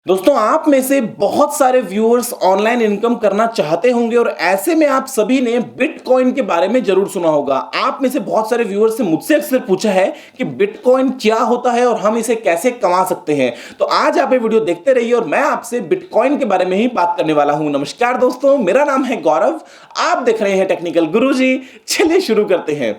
दोस्तों आप में से बहुत सारे व्यूअर्स ऑनलाइन इनकम करना चाहते होंगे और ऐसे में आप सभी ने बिटकॉइन के बारे में जरूर सुना होगा। आप में से बहुत सारे व्यूअर्स से मुझसे अक्सर पूछा है कि बिटकॉइन क्या होता है और हम इसे कैसे कमा सकते हैं। तो आज आप ये वीडियो देखते रहिए और मैं आपसे बिटकॉइन के बारे में ही बात करने वाला हूं। नमस्कार दोस्तों, मेरा नाम है गौरव, आप देख रहे हैं टेक्निकल गुरुजी। चलिए शुरू करते हैं।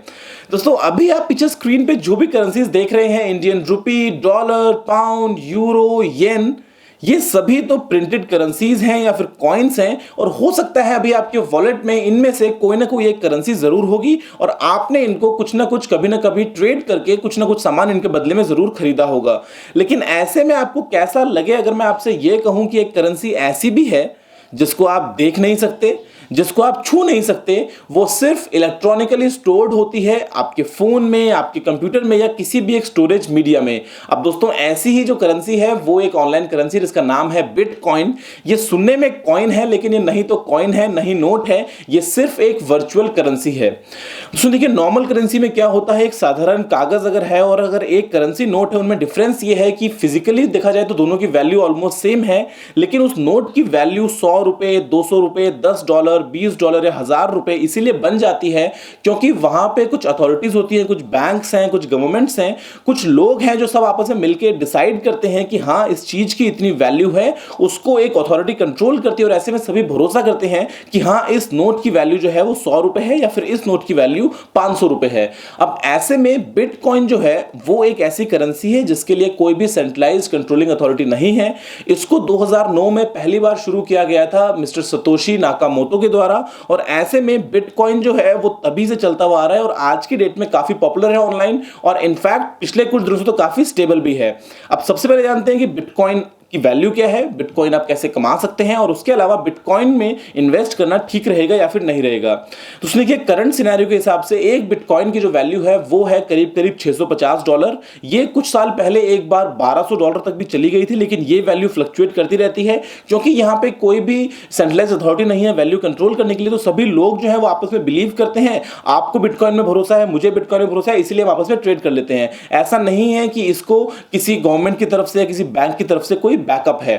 दोस्तों अभी आप पीछे स्क्रीन पे जो भी करेंसीज देख रहे हैं, Indian rupee, dollar, pound, euro, yen, ये सभी तो प्रिंटेड करेंसीज हैं या फिर कॉइन्स हैं और हो सकता है अभी आपके वॉलेट में इनमें से कोई ना कोई एक करेंसी जरूर होगी और आपने इनको कुछ ना कुछ कभी ना कभी ट्रेड करके कुछ ना कुछ सामान इनके बदले में जरूर खरीदा होगा। लेकिन ऐसे में आपको कैसा लगे अगर मैं आपसे यह कहूं कि एक करेंसी ऐसी भी है जिसको आप देख नहीं सकते, जिसको आप छू नहीं सकते, वो सिर्फ इलेक्ट्रॉनिकली स्टोर्ड होती है आपके फोन में, आपके कंप्यूटर में या किसी भी एक स्टोरेज मीडिया में। अब दोस्तों ऐसी ही जो करेंसी है वो एक ऑनलाइन करेंसी है जिसका नाम है बिटकॉइन। ये सुनने में कॉइन है लेकिन ये नहीं तो कॉइन है, नहीं नोट है, ये सिर्फ एक वर्चुअल करेंसी है। दोस्तों देखिए, नॉर्मल करेंसी में क्या होता है, एक साधारण कागज अगर है और अगर एक करेंसी नोट है, उनमें डिफरेंस ये है कि फिजिकली देखा जाए तो दोनों की वैल्यू ऑलमोस्ट सेम है, लेकिन उस नोट की वैल्यू 100 रुपए, 200 रुपए, $10, $20 या $1000 इसीलिए बन जाती है क्योंकि वहां पे कुछ अथॉरिटीज होती हैं, कुछ बैंक्स हैं, कुछ गवर्नमेंट्स हैं, कुछ लोग हैं जो सब आपस में मिलकर डिसाइड करते हैं कि हाँ इस चीज की इतनी वैल्यू है, उसको एक अथॉरिटी कंट्रोल करती है और ऐसे में सभी भरोसा करते हैं कि हाँ इस नोट की वैल्यू जो है वो 100 रुपए है या फिर इस नोट की वैल्यू 500 रुपए है। अब ऐसे में बिटकॉइन जो है वो एक ऐसी करेंसी है जिसके लिए कोई भी सेंट्रलाइज कंट्रोलिंग अथॉरिटी नहीं है। इसको 2009 में पहली बार शुरू किया गया था मिस्टर सतोशी नाकामोटो के द्वारा और ऐसे में बिटकॉइन जो है वो तभी से चलता हुआ आ रहा है और आज की डेट में काफी पॉपुलर है ऑनलाइन और इनफैक्ट पिछले कुछ दिनों से तो काफी स्टेबल भी है। अब सबसे पहले जानते हैं कि बिटकॉइन की वैल्यू क्या है, बिटकॉइन आप कैसे कमा सकते हैं और उसके अलावा बिटकॉइन में इन्वेस्ट करना ठीक रहेगा या फिर नहीं रहेगा। तो उसने देखिए करंट सिनेरियो के हिसाब से एक बिटकॉइन की जो वैल्यू है वो है करीब करीब $650। ये कुछ साल पहले एक बार $1200 तक भी चली गई थी, लेकिन ये वैल्यू फ्लक्चुएट करती रहती है क्योंकि यहाँ पे कोई भी सेंट्रलाइज अथॉरिटी नहीं है वैल्यू कंट्रोल करने के लिए। तो सभी लोग जो है वो आपस में बिलीव करते हैं, आपको बिटकॉइन में भरोसा है, मुझे बिटकॉइन में भरोसा है, इसीलिए हम आपस में ट्रेड कर लेते हैं। ऐसा नहीं है कि इसको किसी गवर्नमेंट की तरफ से या किसी बैंक की तरफ से कोई बैकअप है।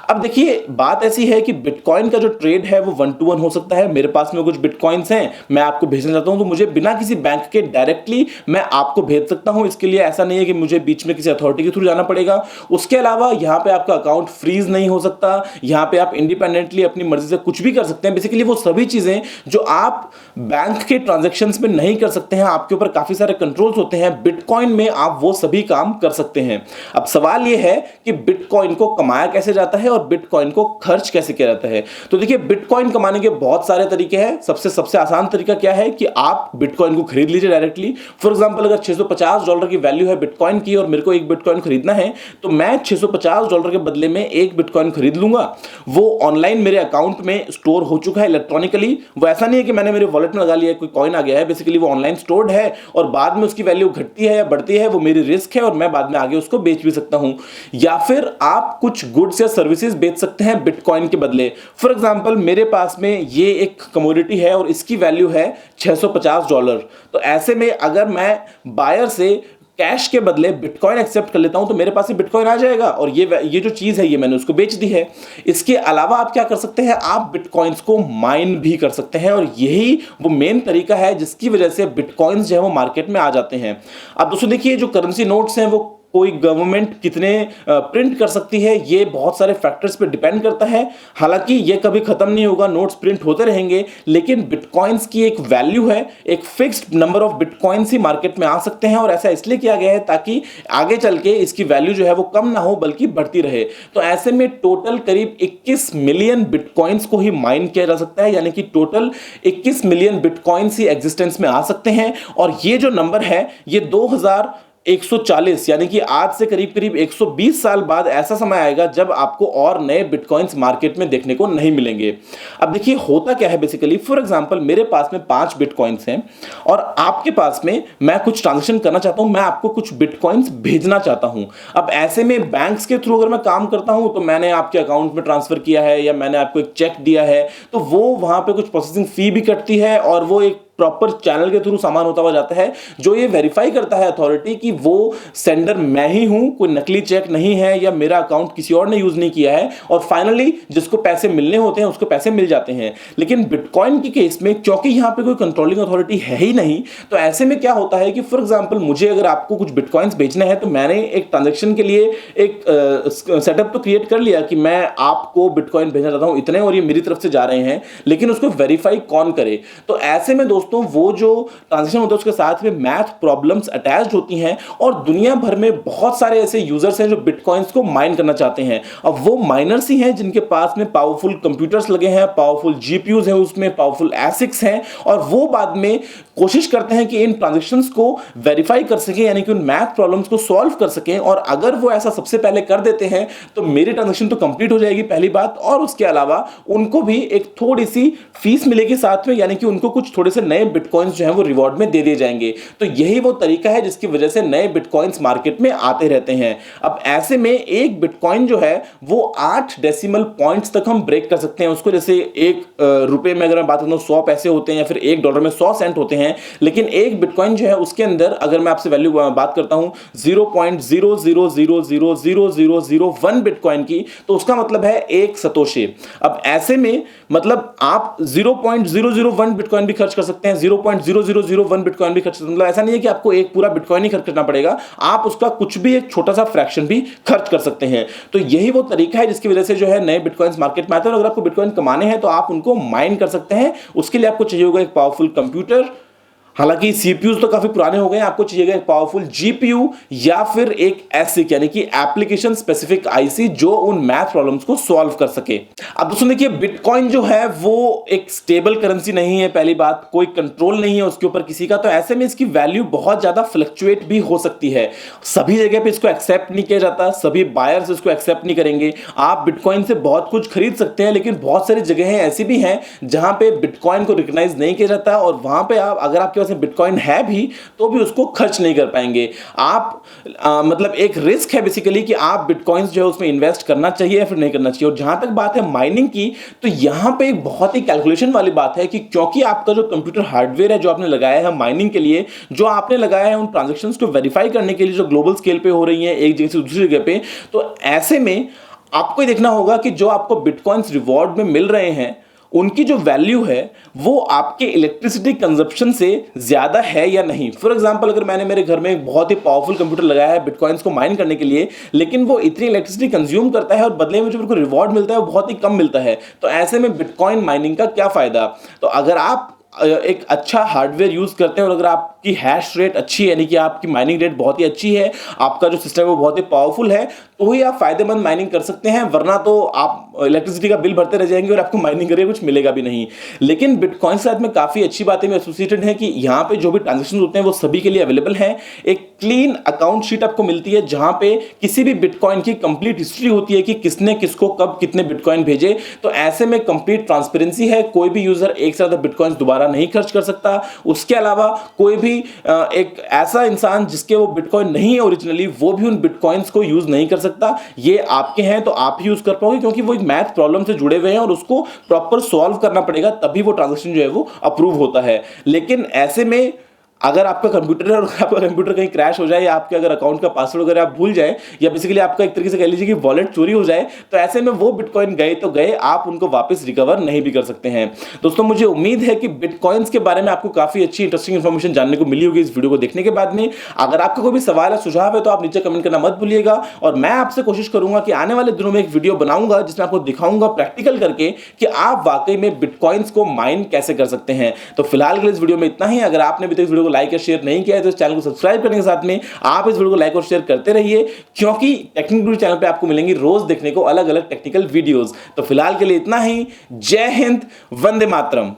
अब देखिए बात ऐसी है कि बिटकॉइन का जो ट्रेड है वो 1 to 1 हो सकता है। मेरे पास में कुछ बिटकॉइंस हैं, मैं आपको भेजना चाहता हूं तो मुझे बिना किसी बैंक के डायरेक्टली मैं आपको भेज सकता हूं। इसके लिए ऐसा नहीं है कि मुझे बीच में किसी अथॉरिटी के थ्रू जाना पड़ेगा। उसके अलावा यहां पे आपका अकाउंट फ्रीज नहीं हो सकता, यहां पे आप इंडिपेंडेंटली अपनी मर्जी से कुछ भी कर सकते हैं। बेसिकली वो सभी चीजें जो आप बैंक के ट्रांजैक्शंस में नहीं कर सकते हैं, आपके ऊपर काफी सारे कंट्रोल्स होते हैं, बिटकॉइन में आप वो सभी काम कर सकते हैं। अब सवाल यह है कि बिटकॉइन को कमाया कैसे जाता है और बिटकॉइन को खर्च कैसे किया जाता है। तो देखिए बिटकॉइन कमाने के बहुत सारे तरीके हैं। सबसे आसान तरीका क्या है कि आप बिटकॉइन को खरीद लीजिए डायरेक्टली। फॉर एग्जांपल अगर $650 की वैल्यू है बिटकॉइन की और मेरे को एक बिटकॉइन खरीदना है तो मैं $650 के बदले में एक बिटकॉइन खरीद लूंगा। वो ऑनलाइन मेरे अकाउंट में स्टोर हो चुका है इलेक्ट्रॉनिकली। वो ऐसा नहीं है कि मैंने मेरे वॉलेट में लगा लिया, कोई कॉइन आ गया है। बेसिकली वो ऑनलाइन स्टोर्ड है और बाद में उसकी वैल्यू घटती है या बढ़ती है वो मेरी रिस्क है और मैं बाद में आगे उसको बेच भी सकता हूं। या फिर आप कुछ गुड्स या सर्विसेज बेच सकते हैं बिटकॉइन के बदले। फॉर एग्जांपल मेरे पास में ये एक कमोडिटी है और इसकी वैल्यू है $650। तो ऐसे में अगर मैं बायर से कैश के बदले बिटकॉइन एक्सेप्ट कर लेता हूं तो मेरे पास ये बिटकॉइन आ जाएगा और ये जो चीज है ये मैंने उसको बेच दी है। इसके अलावा आप क्या कर सकते हैं, आप बिटकॉइंस को माइन भी कर सकते हैं और यही वो मेन तरीका है जिसकी वजह से बिटकॉइंस जो है वो मार्केट में आ जाते हैं। अब दोस्तों देखिए जो करेंसी नोट्स हैं वो कोई गवर्नमेंट कितने प्रिंट कर सकती है ये बहुत सारे फैक्टर्स पे डिपेंड करता है। हालांकि ये कभी खत्म नहीं होगा, नोट्स प्रिंट होते रहेंगे, लेकिन बिटकॉइंस की एक वैल्यू है, एक fixed number of bitcoins he market में आ सकते हैं और ऐसा इसलिए किया गया है ताकि आगे चल के इसकी वैल्यू जो है वो कम ना हो बल्कि बढ़ती रहे। तो ऐसे में टोटल करीब 21 मिलियन बिटकॉइंस को ही माइन किया जा सकता है, यानी कि टोटल 21 मिलियन बिटकॉइंस ही एग्जिस्टेंस में आ सकते हैं। और ये जो नंबर है ये 2140 यानी कि आज से करीब करीब 120 साल बाद ऐसा समय आएगा जब आपको और नए बिटकॉइंस मार्केट में देखने को नहीं मिलेंगे। अब देखिए होता क्या है बेसिकली, फॉर एग्जांपल मेरे पास में 5 बिटकॉइंस हैं और आपके पास में मैं कुछ ट्रांजैक्शन करना चाहता हूं, मैं आपको कुछ बिटकॉइंस भेजना चाहता हूं। अब ऐसे में बैंक्स के थ्रू अगर मैं काम करता हूं तो मैंने आपके अकाउंट में ट्रांसफर किया है या मैंने आपको एक चेक दिया है तो वो वहां पे कुछ प्रोसेसिंग फी भी कटती है और वो एक प्रॉपर चैनल के थ्रू सामान होता हुआ जाता है, जो ये वेरीफाई करता है अथॉरिटी कि वो सेंडर मैं ही हूं, कोई नकली चेक नहीं है या मेरा अकाउंट किसी और ने यूज नहीं किया है, और फाइनली जिसको पैसे मिलने होते हैं उसको पैसे मिल जाते हैं। लेकिन बिटकॉइन के केस में क्योंकि यहां पे कोई कंट्रोलिंग अथॉरिटी है ही नहीं, तो ऐसे में क्या होता है कि फॉर एग्जांपल मुझे अगर आपको कुछ बिटकॉइंस बेचना है तो मैंने एक ट्रांजैक्शन के लिए एक सेटअप तो क्रिएट कर लिया कि मैं आपको बिटकॉइन भेजना चाहता हूं इतने और ये मेरी तरफ से जा रहे हैं, लेकिन उसको वेरीफाई कौन करे? तो ऐसे में दोस्तों वो जो ट्रांजैक्शन होता है उसके साथ में मैथ प्रॉब्लम्स अटैच्ड होती हैं, और दुनिया भर में बहुत सारे ऐसे यूजर्स हैं जो बिटकॉइंस को माइन करना चाहते हैं। अब वो माइनर्स ही हैं जिनके पास में पावरफुल कंप्यूटर्स लगे हैं, पावरफुल जीपीयूज हैं, उसमें पावरफुल एसिक्स हैं, और वो बाद में कोशिश करते हैं कि इन ट्रांजैक्शंस को वेरीफाई कर सकें, यानी कि उन मैथ प्रॉब्लम्स को सॉल्व कर सकें। और अगर वो ऐसा सबसे पहले कर देते हैं तो मेरी ट्रांजैक्शन तो कंप्लीट हो जाएगी पहली बात, और उसके अलावा उनको भी एक थोड़ी सी फीस मिलेगी साथ में, यानी कि उनको कुछ थोड़े से नए बिटकॉइंस जो हैं वो रिवॉर्ड में दे दिए जाएंगे। तो यही वो तरीका है जिसकी वजह से नए बिटकॉइंस मार्केट में आते रहते हैं। अब ऐसे में एक बिटकॉइन जो है वो 8 डेसिमल पॉइंट्स तक हम ब्रेक कर सकते हैं उसको। जैसे एक रुपए में अगर मैं बात करूं 100 पैसे होते हैं, या फिर $1 में 100 सेंट होते हैं, लेकिन एक बिटकॉइन जो है उसके अंदर अगर मैं आपसे वैल्यू बात करता हूं 0.00000001 बिटकॉइन की, तो उसका मतलब है एक सतोशे। अब ऐसे में मतलब आप 0.001 बिटकॉइन भी खर्च कर सकते हैं, 0.0001 बिटकॉइन भी खर्च कर सकते हैं। मतलब ऐसा नहीं है कि आपको एक पूरा बिटकॉइन ही खर्च करना पड़ेगा, आप उसका कुछ भी एक छोटा सा फ्रैक्शन भी खर्च कर सकते हैं। तो यही वो तरीका है जिसकी वजह से जो है नए बिटकॉइंस मार्केट में आते हैं। और अगर आपको बिटकॉइन कमाने हैं तो आप उनको माइन कर सकते हैं। उसके लिए आपको चाहिए होगा एक पावरफुल कंप्यूटर, हालांकि सीपीयूज तो काफी पुराने हो गए हैं, आपको चाहिएगा एक पावरफुल जीपीयू या फिर एक एसिक यानी कि एप्लीकेशन स्पेसिफिक आईसी जो उन मैथ प्रॉब्लम्स को सॉल्व कर सके। अब दोस्तों देखिए, बिटकॉइन जो है वो एक स्टेबल करेंसी नहीं है, पहली बात, कोई कंट्रोल नहीं है उसके ऊपर किसी का, तो ऐसे में इसकी वैल्यू बहुत ज्यादा फ्लक्चुएट भी हो सकती है। सभी जगह पे इसको एक्सेप्ट नहीं किया जाता, सभी बायर्स इसको एक्सेप्ट नहीं करेंगे। आप बिटकॉइन से बहुत कुछ खरीद सकते हैं, लेकिन बहुत सारी जगहें ऐसी भी हैं जहां पे बिटकॉइन को रिकॉग्नाइज नहीं किया जाता, और वहां पे आप अगर आपके पास बिटकॉइन है भी तो भी उसको खर्च नहीं कर पाएंगे आप। मतलब एक रिस्क है बेसिकली कि आप बिटकॉइंस जो है उसमें इन्वेस्ट करना चाहिए या फिर नहीं करना चाहिए। और जहां तक बात है माइनिंग की, तो यहां पे एक बहुत ही कैलकुलेशन वाली बात है कि क्योंकि आपका जो कंप्यूटर हार्डवेयर है जो आपने लगाया है माइनिंग के लिए, जो आपने लगाया है उन ट्रांजैक्शंस को वेरीफाई करने के लिए जो ग्लोबल स्केल पे हो रही है एक जगह से दूसरी जगह पे, तो ऐसे में आपको देखना होगा कि जो आपको बिटकॉइंस रिवॉर्ड में मिल रहे हैं उनकी जो वैल्यू है वो आपके इलेक्ट्रिसिटी कंजप्शन से ज्यादा है या नहीं। फॉर एग्जांपल, अगर मैंने मेरे घर में एक बहुत ही पावरफुल कंप्यूटर लगाया है बिटकॉइंस को माइन करने के लिए, लेकिन वो इतनी इलेक्ट्रिसिटी कंज्यूम करता है और बदले में जो मेरे को रिवॉर्ड मिलता है वो बहुत ही कम मिलता है, तो ऐसे में बिटकॉइन माइनिंग का क्या फायदा? तो अगर आप एक अच्छा हार्डवेयर यूज करते हैं और अगर आपकी हैश रेट अच्छी है, यानी कि आपकी माइनिंग रेट बहुत ही अच्छी है, आपका जो सिस्टम है वो बहुत ही पावरफुल है, तो ही आप फायदेमंद माइनिंग कर सकते हैं, वरना तो आप इलेक्ट्रिसिटी का बिल भरते रह जाएंगे और आपको माइनिंग करके कुछ मिलेगा भी नहीं। लेकिन बिटकॉइन के साथ में काफी अच्छी बातें भी एसोसिएटेड है कि यहाँ पे जो भी ट्रांजेक्शन होते हैं वो सभी के लिए अवेलेबल है। एक क्लीन अकाउंट शीट आपको मिलती है जहां पे किसी भी बिटकॉइन की कंप्लीट हिस्ट्री होती है कि किसने किसको कब कितने बिटकॉइन भेजे। तो ऐसे में कंप्लीट ट्रांसपेरेंसी है, कोई भी यूजर एक से ज्यादा बिटकॉइन दोबारा नहीं खर्च कर सकता। उसके अलावा कोई भी एक ऐसा इंसान जिसके वो बिटकॉइन नहीं है ओरिजिनली, वो भी उन बिटकॉइंस को यूज नहीं कर सकता। ये आपके हैं तो आप यूज कर पाओगे, क्योंकि वो एक मैथ प्रॉब्लम से जुड़े हुए हैं और उसको प्रॉपर सॉल्व करना पड़ेगा, तभी वो ट्रांजैक्शन जो है वो अप्रूव होता है। लेकिन ऐसे में अगर आपका कंप्यूटर है और आपका कंप्यूटर कहीं क्रैश हो जाए, या आपके अगर अकाउंट का पासवर्ड वगैरह आप भूल जाए, या बेसिकली आपका एक तरीके से कह लीजिए कि वॉलेट चोरी हो जाए, तो ऐसे में वो बिटकॉइन गए तो गए, आप उनको वापस रिकवर नहीं भी कर सकते हैं। दोस्तों, मुझे उम्मीद है कि बिटकॉइंस के बारे में आपको काफी अच्छी इंटरेस्टिंग इंफॉर्मेशन जानने को मिली होगी इस वीडियो को देखने के बाद में। अगर आपका कोई भी सवाल या सुझाव है तो आप नीचे कमेंट करना मत भूलिएगा, और मैं आपसे कोशिश करूंगा कि आने वाले दिनों में एक वीडियो बनाऊंगा जिसमें आपको दिखाऊंगा प्रैक्टिकल करके कि आप वाकई में बिटकॉइंस को माइन कैसे कर सकते हैं। तो फिलहाल के लिए इस वीडियो में इतना ही। अगर आपने अभी तक इस वीडियो को लाइक या शेयर नहीं किया है तो इस चैनल को सब्सक्राइब करने के साथ में आप इस वीडियो को लाइक और शेयर करते रहिए, क्योंकि टेक्निकल गुरु चैनल पे आपको मिलेंगी रोज देखने को अलग अलग टेक्निकल वीडियोस। तो फिलहाल के लिए इतना ही। जय हिंद, वंदे मातरम।